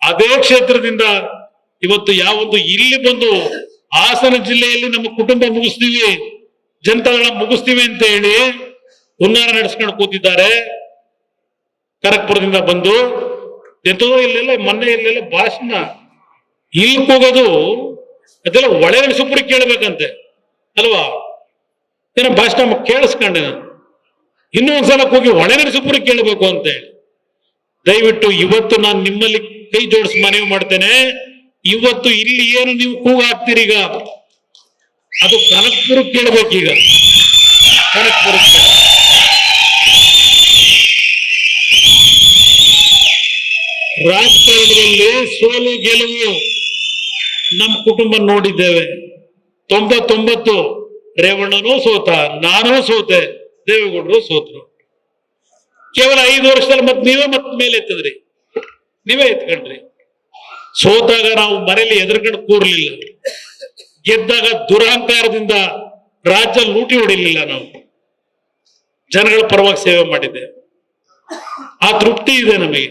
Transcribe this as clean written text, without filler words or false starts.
ಅದೇ ಕ್ಷೇತ್ರದಿಂದ ಇವತ್ತು ಯಾವೊಂದು ಇಲ್ಲಿ ಬಂದು ಹಾಸನ ಜಿಲ್ಲೆಯಲ್ಲಿ ನಮ್ಮ ಕುಟುಂಬ ಮುಗಿಸ್ತೀವಿ, ಜನತಾದಳ ಮುಗಿಸ್ತೀವಿ ಅಂತ ಹೇಳಿ ಹುನ್ನಾರ ನಡೆಸ್ಕೊಂಡು ಕೂತಿದ್ದಾರೆ. ಕನಕಪುರದಿಂದ ಬಂದು ಎಂತದೋ ಇಲ್ಲೆಲ್ಲ ಮೊನ್ನೆ ಇಲ್ಲೆಲ್ಲ ಭಾಷಣ ಇಲ್ಲಿ ಹೋಗೋದು ಅದೆಲ್ಲ ಒಳಗಡೆ ಕೇಳಬೇಕಂತೆ ಅಲ್ವಾ? ಏನೋ ಭಾಷಣ ಕೇಳಿಸ್ಕೊಂಡೆ ನಾನು. ಇನ್ನೂ ಒಂದ್ಸಲ ಹೋಗಿ ಒಳಗಡೆ ಕೇಳಬೇಕು ಅಂತ ಹೇಳಿ. ದಯವಿಟ್ಟು ಇವತ್ತು ನಾನು ನಿಮ್ಮಲ್ಲಿ ಕೈ ಜೋಡಿಸಿ ಮನವಿ ಮಾಡ್ತೇನೆ. ಇವತ್ತು ಇಲ್ಲಿ ಏನು ನೀವು ಕೂಗು ಹಾಕ್ತೀರೀಗ ಅದು ಕನಕಪುರಕ್ಕೆ ಕೇಳಬೇಕೀಗ. ಕನಕಪುರಕ್ಕೆ ರಾಜಕಾರಣದಲ್ಲಿ ಸೋಲು ಗೆಲುವು ನಮ್ಮ ಕುಟುಂಬ ನೋಡಿದ್ದೇವೆ. 99 ರೇವಣ್ಣನೂ ಸೋತ, ನಾನೂ ಸೋತೆ, ದೇವೇಗೌಡರು ಸೋತರು. ಕೇವಲ 5 ವರ್ಷದಲ್ಲಿ ನೀವೇ ಮೇಲೆ ಎತ್ತದ್ರಿ, ನೀವೇ ಎತ್ಕೊಂಡ್ರಿ. ಸೋತಾಗ ನಾವು ಮನೆಯಲ್ಲಿ ಎದುರ್ಕೊಂಡು ಕೂರ್ಲಿಲ್ಲ, ಗೆದ್ದಾಗ ದುರಹಂಕಾರದಿಂದ ರಾಜ್ಯ ಲೂಟಿ ಹೊಡಿಲಿಲ್ಲ. ನಾವು ಜನಗಳ ಪರವಾಗಿ ಸೇವೆ ಮಾಡಿದ್ದೆ, ಆ ತೃಪ್ತಿ ಇದೆ ನಮಗೆ.